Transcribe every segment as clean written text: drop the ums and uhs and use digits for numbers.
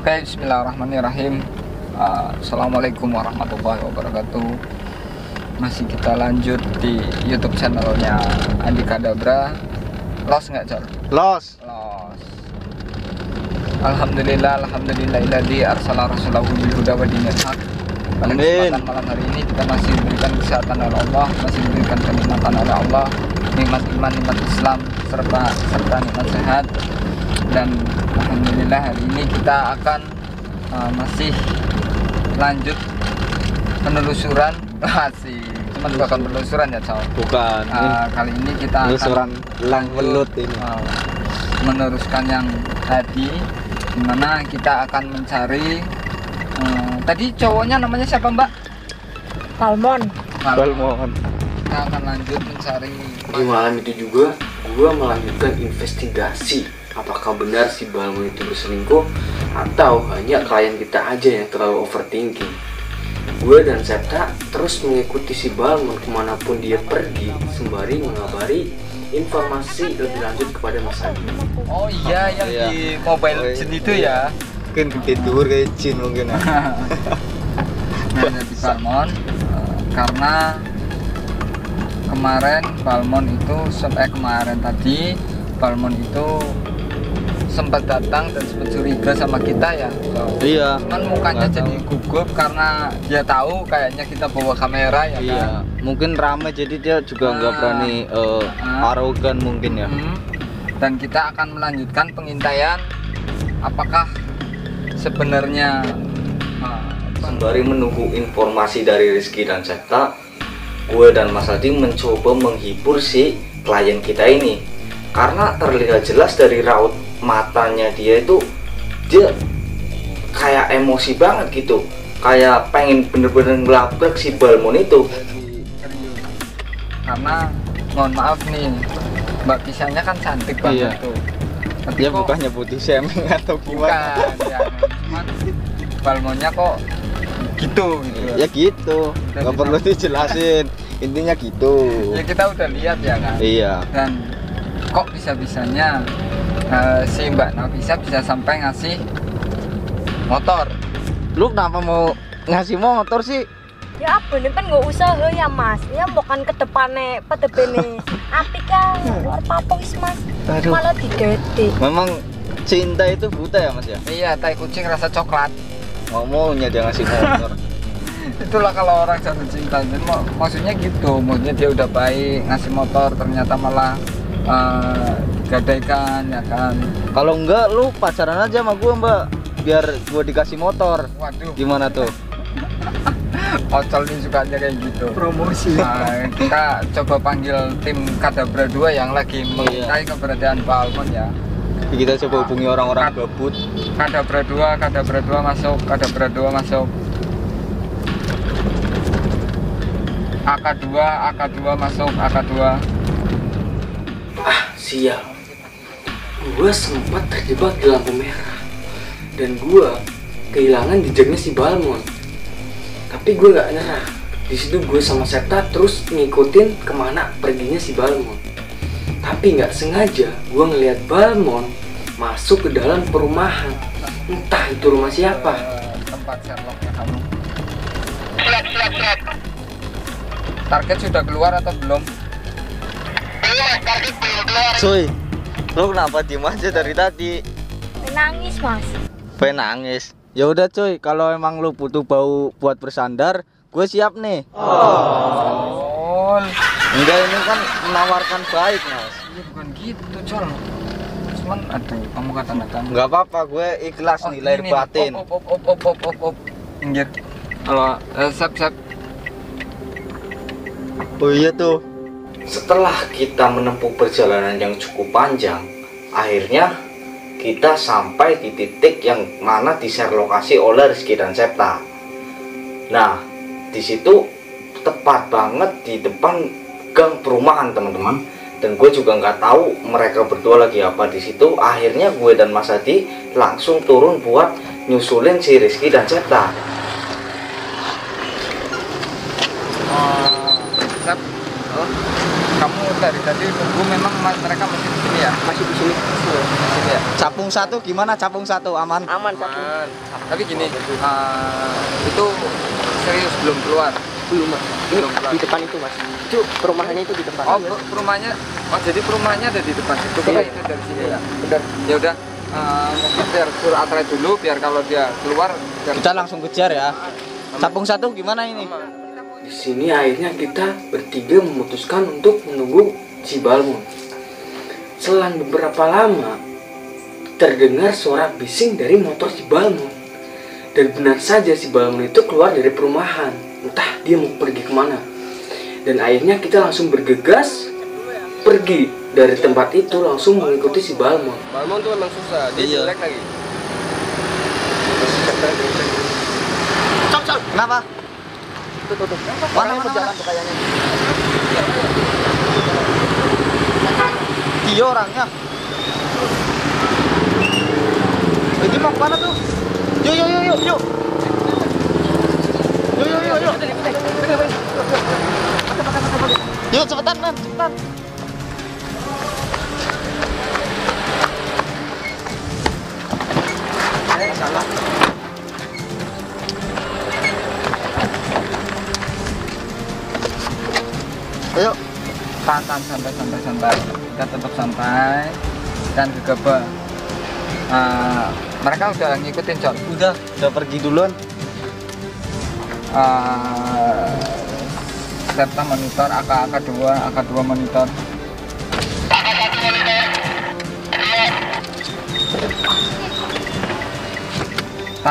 Oke, bismillahirrahmanirrahim. Assalamualaikum warahmatullahi wabarakatuh. Masih kita lanjut di YouTube channelnya Andi Kadabra. Los nggak, Cor? Los. Alhamdulillahilladzi arsala rasulahu bil huda wa dinil haq. Pada kesempatan malam hari ini kita masih diberikan kesehatan oleh Allah, masih diberikan kenikmatan oleh Allah, nikmat iman, nikmat Islam, serta nikmat sehat. Dan alhamdulillah hari ini kita akan masih lanjut penelusuran. Cuma bukan penelusuran ya, Cow? Bukan. Kali ini kita penelusuran lang belut ini. Meneruskan yang tadi, dimana kita akan mencari tadi cowoknya namanya siapa, Mbak? Balmon. Kita akan lanjut mencari. Di malam itu juga gue melanjutkan investigasi apakah benar si Balmon itu berselingkuh atau hanya klien kita aja yang terlalu overthinking. Gue dan Septa terus mengikuti si Balmon kemanapun dia pergi, sembari mengabari informasi lebih lanjut kepada Mas Adi. Oh iya, yang di Mobile Legends itu ya. Mungkin tidur kayak jin mungkin. Nah, di Balmon karena kemarin tadi Balmon itu sempat datang dan sempat curiga sama kita ya. Iya. Cuman mukanya jadi gugup karena dia tahu kayaknya kita bawa kamera ya. Iya. Kan? Mungkin ramai jadi dia juga nggak berani arogan mungkin ya. Dan kita akan melanjutkan pengintaian apakah sebenarnya Sembari menunggu informasi dari Rizky dan Septa, gue dan Mas Adi mencoba menghibur si klien kita ini. Karena terlihat jelas dari raut matanya dia kayak emosi banget gitu, kayak pengen bener-bener ngelabrak si Balmon itu. Karena mohon maaf nih, Mbak Pisanya kan cantik banget tuh. Dia bukannya putih shaming atau gimana? Bukan, ya. Cuman Balmonnya kok gitu. Ya gitu, nggak perlu dijelasin. Intinya gitu. Ya kita udah lihat ya kan. Iya. Dan kok bisa-bisanya si Mbak Nafisa bisa sampai ngasih motor. Lu kenapa mau ngasih motor sih? Ya apa nih kan nggak usaha ya Mas. Ya bukan ke depannya, nih. Api kan luar papos Mas. Aduh. Malah digede. Memang cinta itu buta ya Mas ya? Iya, tai kucing rasa coklat. Maunya dia ngasih motor. Itulah kalau orang jatuh cinta. Jadi maksudnya gitu. Maksudnya dia udah baik ngasih motor, ternyata malah gadaikan ya kan. Kalau enggak lu pacaran aja sama gua Mbak, biar gua dikasih motor. Waduh, gimana tuh? Ocol ini sukanya kayak gitu. Promosi. Nah, kita coba panggil tim Kadabra 2 yang lagi mengintai keberadaan Balmon ya. Kita coba hubungi orang-orang gabut. Kadabra 2 masuk, Kadabra 2 masuk. AK2 masuk, AK2. Sial, gue sempat terjebak di lampu merah dan gue kehilangan jejaknya si Balmon. Tapi gue gak nyerah. Di situ gue sama Septa terus ngikutin kemana perginya si Balmon. Tapi nggak sengaja gue ngelihat Balmon masuk ke dalam perumahan. Entah itu rumah siapa. Tempat Sherlocknya kamu. Target sudah keluar atau belum? Cuy, lu kenapa diem aja dari tadi? Nangis Mas. Pengen nangis. Ya udah cuy, kalau emang lu butuh bau buat bersandar, gue siap nih. Oh. Enggak, ini kan menawarkan baik Mas. Iya bukan gitu, Col. Cuman aduh, kamu kata-kata. Enggak apa-apa, gue ikhlas nih lahir batin. Op. Inggir. Kalau sap. Oh iya tuh. Setelah kita menempuh perjalanan yang cukup panjang, akhirnya kita sampai di titik yang mana di-share lokasi oleh Rizky dan Septa. Nah, di situ tepat banget di depan gang perumahan teman-teman. Dan gue juga nggak tahu mereka berdua lagi apa di situ. Akhirnya gue dan Mas Adi langsung turun buat nyusulin si Rizky dan Septa. kamu dari tadi nunggu memang mereka masih di sini ya? Masih di sini. Di sini ya? Capung 1 gimana? Capung 1 aman? Aman Capung. Tapi gini, itu serius belum keluar? Belum Mas. Ini Belum keluar. di depan itu Mas. Itu perumahannya itu di depan. Oh, perumahannya. Oh, jadi perumahannya ada di depan situ. Iya. Itu dari sini ya. Benar. Ya udah, mungkin biar suruh atre dulu, biar kalau dia keluar biar Kita langsung kejar ya. Capung 1 gimana ini? Di sini akhirnya kita bertiga memutuskan untuk menunggu si Balmon. Selang beberapa lama terdengar suara bising dari motor si Balmon. Dan benar saja si Balmon itu keluar dari perumahan. Entah dia mau pergi kemana. Dan akhirnya kita langsung bergegas pergi dari tempat itu langsung mengikuti si Balmon. Balmon tuh memang susah, dia Iya. jelek lagi. Kenapa? Mana Berjalan tuh kayaknya. Dia orangnya. Ini mau kemana tuh? Yuk. Yuk cepetan man, cepetan. salah. Ayo. Tahan, santai. Kita tetap santai dan gegabah. Mereka udah ngikutin Cok. Udah pergi duluan. Serta monitor AK2 monitor.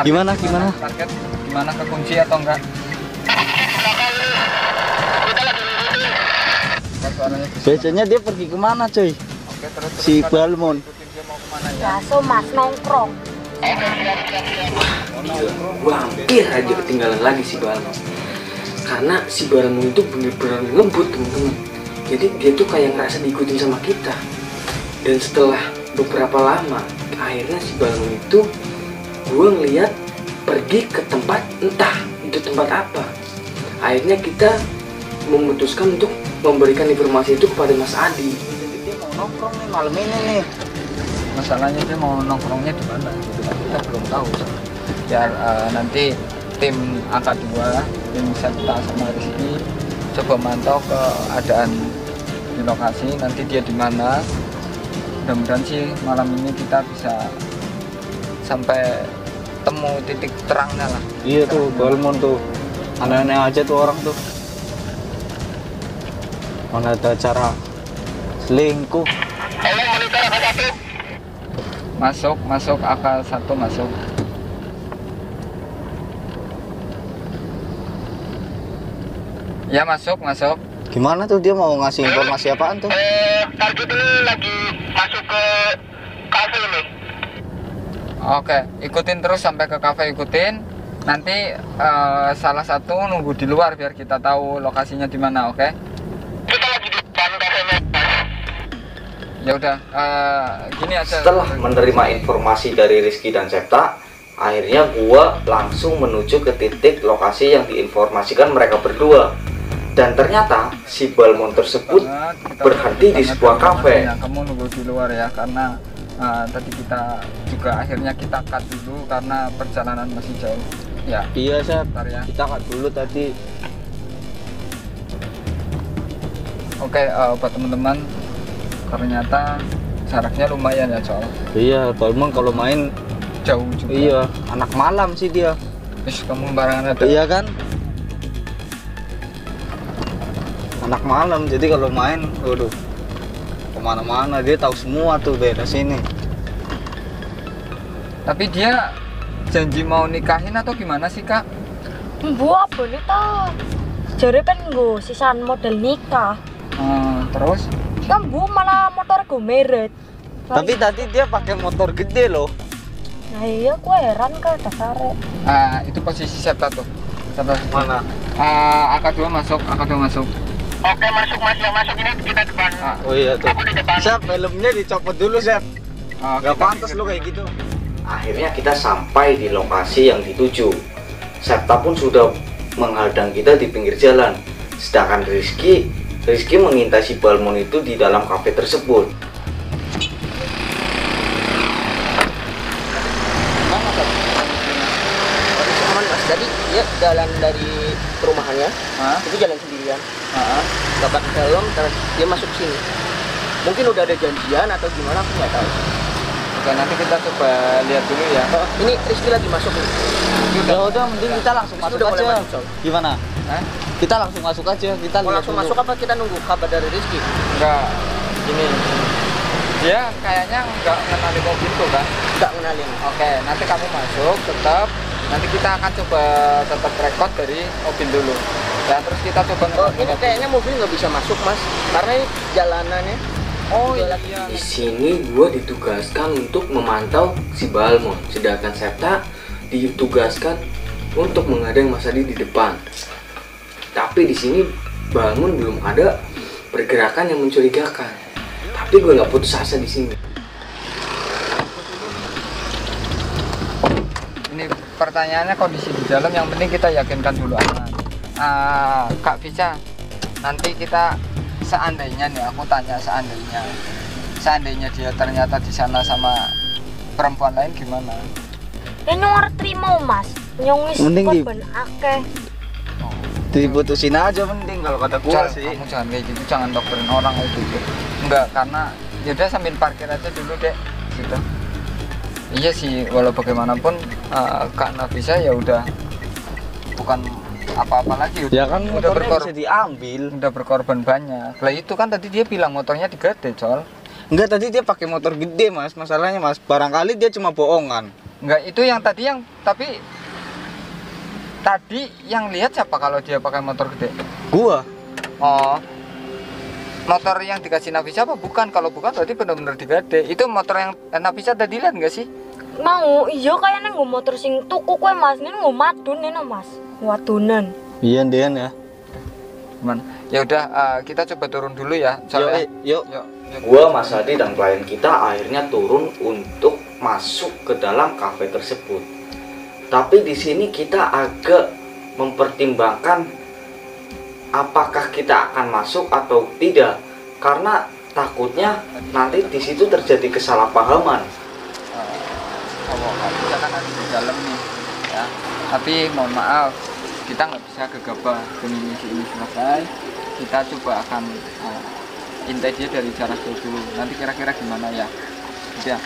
Gimana? Target gimana, kekunci atau enggak? Suaranya bisa. Biasanya dia pergi kemana cuy? Oke, terus Si kan Balmon. ikutin dia mau kemana ya? Gaso Mas nongkrong. Gua hampir aja ketinggalan lagi si Balmon. Karena si Balmon itu bener-bener ngebut teman-teman. Jadi dia tuh kayak ngerasa diikutin sama kita. Dan setelah beberapa lama, akhirnya si Balmon itu gue ngeliat pergi ke tempat, entah itu tempat apa. Akhirnya kita memutuskan untuk memberikan informasi itu kepada Mas Adi. Jadi dia mau nongkrong nih malam ini nih. Masalahnya dia mau nongkrongnya di mana gitu kan, kita belum tahu. Biar nanti tim AK2, tim Septa sama Rizky coba mantau keadaan di lokasi, nanti dia di mana. Mudah-mudahan sih malam ini kita bisa sampai temu titik terangnya lah. Iya tuh Balmon tuh. Aneh-aneh aja tuh orang tuh. Mana ada cara selingkuh. Masuk AK1 masuk. Ya masuk. Gimana tuh dia mau ngasih informasi apaan tuh? Target ini lagi masuk ke kafe ini. Oke, ikutin terus sampai ke kafe, ikutin. Nanti salah satu nunggu di luar biar kita tahu lokasinya di mana, oke? Kita lagi di depan kafenya. Ya udah, gini aja. Setelah menerima informasi dari Rizky dan Septa, akhirnya gua langsung menuju ke titik lokasi yang diinformasikan mereka berdua. Dan ternyata si Balmon tersebut Kita berhenti di sebuah kafe. Kamu nunggu di luar ya, karena tadi kita juga akhirnya kita cut dulu karena perjalanan masih jauh. Ya, Iya Sep, bentar ya. kita cut dulu tadi. Oke, buat teman-teman, ternyata jaraknya lumayan ya, Col. Iya, Balmon kalau main Jauh juga. iya, anak malam sih dia. Kamu barangan ada. Iya kan? Anak malam, jadi kalau main, waduh, kemana-mana dia tahu semua tuh daerah sini. Tapi dia janji mau nikahin atau gimana sih, Kak? Mbok apa nih ta? Jare kan nggo sisan model nikah. Terus? Kan bu malah motor gue meret. Tapi tadi dia pakai motor gede loh. Nah iya gue heran ke dasare. Itu posisi Septa tuh. Septa Mana? AK2 masuk. Oke, masuk Mas, yang masuk ini kita depan. Oh iya tuh. Aku di depan. Sep, filmnya dicopot dulu Sep. Gak pantas lu kayak gitu. Akhirnya kita sampai di lokasi yang dituju. Septa pun sudah menghadang kita di pinggir jalan. Sedangkan Rizky Rizky mengintai si Balmon itu di dalam kafe tersebut. Aman mas, jadi dia jalan dari perumahannya, itu jalan sendirian. Bapak ke dalam, terus dia masuk sini. Mungkin udah ada janjian atau gimana, aku nggak tahu. Oke, nanti kita coba lihat dulu ya. Ini Rizky lagi masuk nih. Udah mending kita langsung masuk udah mulai aja. masuk, Sol. Gimana? Kita langsung masuk aja, kita Mau lihat langsung dulu. masuk apa kita nunggu kabar dari Rizky? Enggak, ini dia kayaknya nggak mengenali mobil tuh kan. Nggak ngenalin. Oke, nanti kamu masuk tetap. Nanti kita akan coba tetap rekod dari mobil dulu. Ya, terus kita coba Oh, ini kayaknya mobil nggak bisa masuk mas, karena ini jalanannya. Oh Udah iya. lagi. Di sini gue ditugaskan untuk memantau si Balmon, sedangkan Septa ditugaskan untuk mengadang Mas Adi di depan. Tapi di sini Balmon belum ada pergerakan yang mencurigakan. Tapi gue nggak putus asa di sini. Ini pertanyaannya kondisi di dalam, yang penting kita yakinkan dulu aman. Kak Vica, nanti kita seandainya nih, aku tanya seandainya dia ternyata di sana sama perempuan lain gimana? Ini orang terima mas, nyongis Mending di- korban akeh. Diputusin aja mending kalau kata gua Jal, sih. kamu jangan kayak gitu, jangan dokterin orang itu. Enggak, karena yaudah sambil parkir aja dulu deh, gitu. Iya sih, walau bagaimanapun Kak Nafisa ya udah bukan apa-apa lagi. Ya kan udah motornya bisa diambil. udah berkorban banyak. Lah itu kan tadi dia bilang motornya digade, Col. Enggak, tadi dia pakai motor gede mas. Masalahnya mas, barangkali dia cuma bohongan. Enggak, itu yang tadi tapi tadi yang lihat siapa kalau dia pakai motor gede? Gua. Oh. Motor yang dikasih Nafisa apa bukan? Kalau bukan berarti benar-benar digade. Itu motor yang Nafisa tadi lihat enggak sih? Mau, iya kayaknya nggak motor sing tuku kue mas, ini nggak madun ini mas, wadunan. Iya Dian ya. Gimana? Ya udah, kita coba turun dulu ya. Yuk. Yuk. Gua, Mas Adi dan klien kita akhirnya turun untuk masuk ke dalam kafe tersebut. Tapi di sini kita agak mempertimbangkan apakah kita akan masuk atau tidak, karena takutnya nanti di situ terjadi kesalahpahaman. Kita kan ada di dalam nih, ya. Tapi mohon maaf, kita nggak bisa gegabah demi misi ini selesai. Kita coba akan intai dia dari jarak jauh dulu. Nanti kira-kira gimana ya? Ya,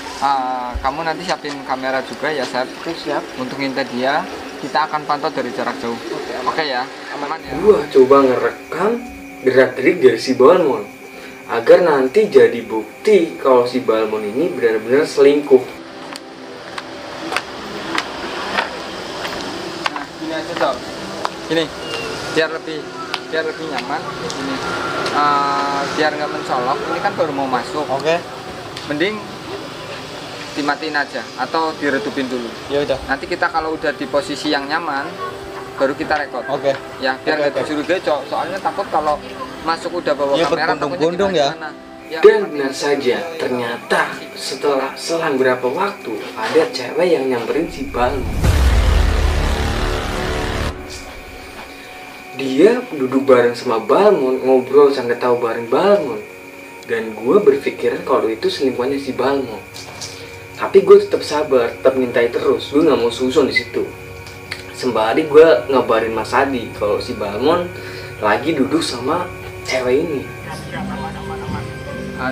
kamu nanti siapin kamera juga ya, Sep. Oke siap. Untuk intai dia, kita akan pantau dari jarak jauh. Oke ya, aman ya. Gua coba ngerekam gerak-gerik dari si Balmon agar nanti jadi bukti kalau si Balmon ini benar-benar selingkuh. Nah, gini aja, Col. Gini, biar lebih nyaman. Ini, biar nggak mencolok. Ini kan baru mau masuk. Oke. Mending dimatiin aja atau diredupin dulu. Ya udah. Nanti kita kalau udah di posisi yang nyaman, baru kita rekod. Oke. Ya, biar Oke, nggak oke. dicurigai, Cok. Soalnya takut kalau masuk udah bawa Iya, kamera, berbondong-bondong takutnya ya. gimana. Ya, Dan benar saja, ternyata setelah selang berapa waktu ada cewek yang nyamperin si Balmon. Dia duduk bareng sama Balmon, ngobrol sampai tahu bareng Balmon. Dan gue berpikiran kalau itu selingkuhannya si Balmon. Tapi gue tetap sabar, tetap mintai terus. Gue nggak mau susun di situ. Sembari gue ngabarin Mas Adi kalau si Balmon lagi duduk sama cewek ini.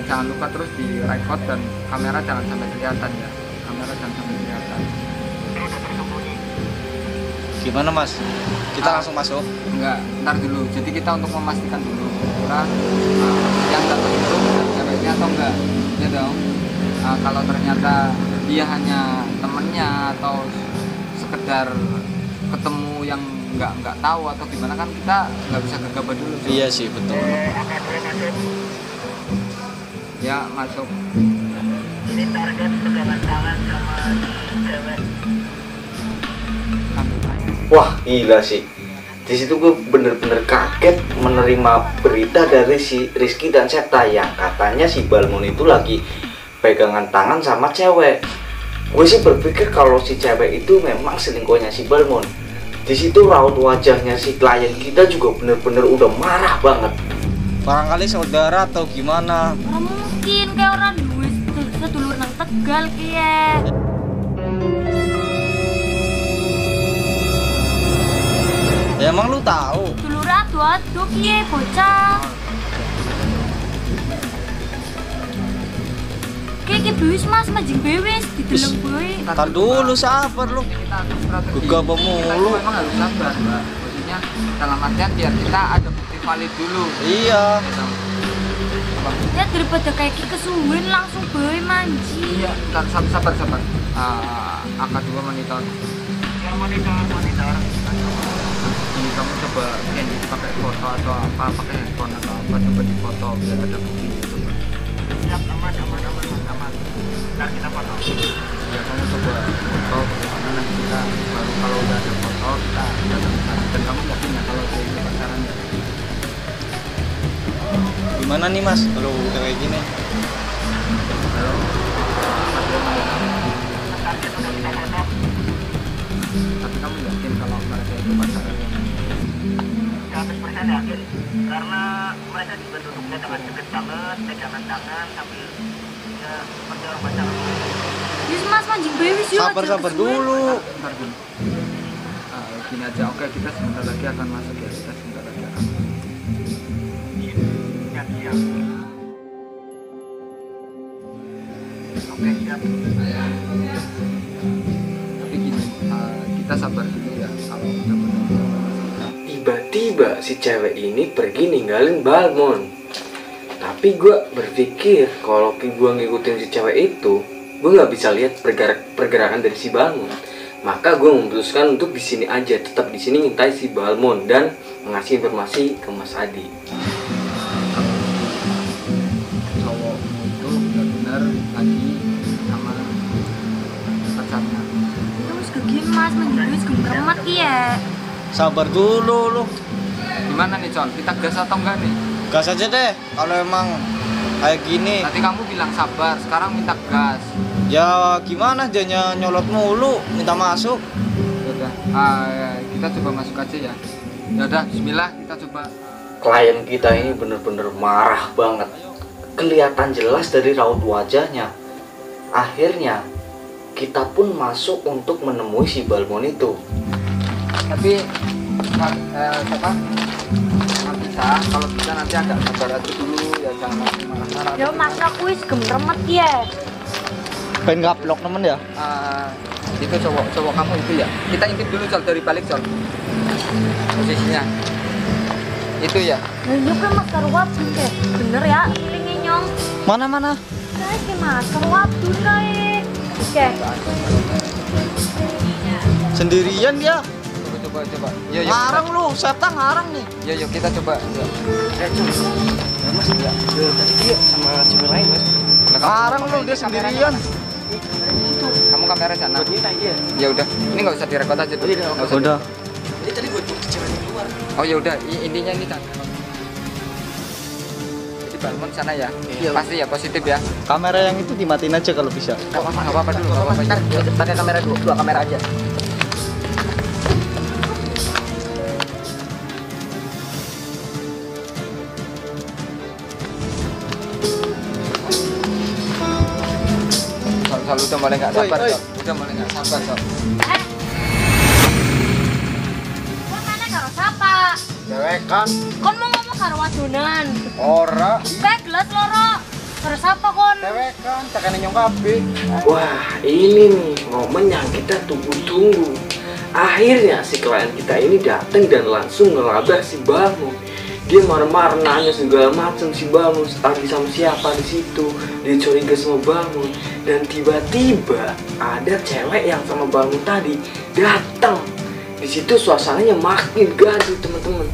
jangan lupa terus di record dan kamera jangan sampai kelihatan ya. Kamera jangan sampai kelihatan. Gimana mas? Kita langsung masuk. Enggak, ntar dulu. Jadi kita untuk memastikan dulu kira yang datang itu benar ceweknya atau enggak, ya dong. Kalau ternyata dia hanya temennya atau sekedar ketemu yang nggak tahu atau gimana, kan kita nggak bisa gegabah dulu. Cok. Iya sih betul. Ya masuk. Ini target pegangan tangan sama cewek. Wah gila sih. Di situ gue bener-bener kaget menerima berita dari si Rizky dan Septa yang katanya si Balmon itu lagi pegangan tangan sama cewek. Gue sih berpikir kalau si cewek itu memang selingkuhnya si Balmon. Di situ raut wajahnya si klien kita juga bener-bener udah marah banget. Barangkali saudara atau gimana? Ora mungkin kayak orang duwe sedulur nang Tegal kiye. Ya emang lu tahu? Dulur adu-adu kiye bocah. Kayak bewis mas majing bewis dideleng boy. Tar dulu sabar lu. Kita atur strategi. Gegabah Kita mulu. itu memang harus sabar, Mbak. Maksudnya dalam artian biar kita ada bukti valid dulu. Iya. Gitu. Ya daripada kayak kesuwen langsung boy manji. Iya, ntar sabar. Angka 2 monitor. Yang monitor. Ini kamu coba scan pakai foto atau apa, pakai handphone atau apa, coba difoto biar ada bukti gitu, Mbak. Siap, aman. Ntar kita foto. Ya kamu coba foto bagaimana nanti kita baru kalau udah ada foto kita datang ke sana. Dan kamu yakin ya kalau dia itu pacaran ya? Gimana nih Mas kalau udah kayak gini? Kalau tapi kamu yakin kalau mereka itu pacaran? 100% yakin. Karena mereka juga duduknya dengan deket banget, pegangan tangan sambil ya seperti orang pacaran. Yus mas manjing bewis yuk. Sabar dulu. Bentar dulu. Gini aja, oke kita sebentar lagi akan masuk ya, kita sebentar lagi akan masuk. Siap. Oke, siap. Tapi gini, kita sabar dulu ya kalau udah benar-benar. Tiba-tiba si cewek ini pergi ninggalin Balmon. Tapi gue berpikir kalau gue ngikutin si cewek itu, gue nggak bisa lihat pergerakan dari si Balmon. Maka gue memutuskan untuk di sini aja, tetap di sini ngintai si Balmon dan mengasih informasi ke Mas Adi. Cowokmu itu benar-benar lagi sama pacarnya. Terus kegin mas manjing bewis gemeremat ya. Sabar dulu lu. Gimana nih Con, kita gas atau enggak nih? Gas aja deh kalau emang kayak gini. Nanti kamu bilang sabar, sekarang minta gas. Ya gimana jadinya nyolot mulu minta masuk. Yaudah, kita coba masuk aja ya. Yaudah, bismillah kita coba. Klien kita ini bener-bener marah banget. Kelihatan jelas dari raut wajahnya. Akhirnya kita pun masuk untuk menemui si Balmon itu. Tapi apa? Bisa, kalau bisa nanti agak sabar aja dulu ya, jangan langsung marah-marah. Yo mas aku wis gemeremat ya. Pengen gaplok temen ya? Itu cowok kamu itu ya. Kita intip dulu Col dari balik Col. Posisinya. Itu ya. Nah iya kan mas karuat kayak bener ya pilihnya nyong. Mana? Kayak mas karuat tuh kayak. Kayak. Sendirian dia. Coba. Yo, Ngarang lu, setan ngarang nih. Yo kita coba. Mas, ya, tadi dia sama cewek lain mas. Ngarang lu dia sendirian. Kamu kamera sana. Buat minta dia. Ya udah, ini nggak usah direkod aja dulu. Nggak usah. Udah. Ini tadi buat cewek yang keluar. Oh ya udah, intinya ini kan. Jadi Balmon sana ya. Iya. Pasti ya positif ya. Kamera yang itu dimatiin aja kalau bisa. Nggak apa-apa dulu. Nggak apa-apa. Ntar pakai kamera dua kamera aja. Sol udah mulai nggak sabar. Oi. Sol. Udah mulai nggak sabar Sol. Kon mana karo siapa? Cewek kan? Kon mau ngomong karo wadonan. Ora. Kayak gelas loro. Karo siapa kon? Cewek kan? Tekan nyong kabeh. Wah, ini nih momen yang kita tunggu-tunggu. Akhirnya si klien kita ini datang dan langsung ngelabrak si Balmon. Dia marah-marah nanya segala macam si Balmon lagi sama siapa di situ. Dia curiga sama Balmon dan tiba-tiba ada cewek yang sama Balmon tadi datang. Di situ suasananya makin gaduh teman-teman.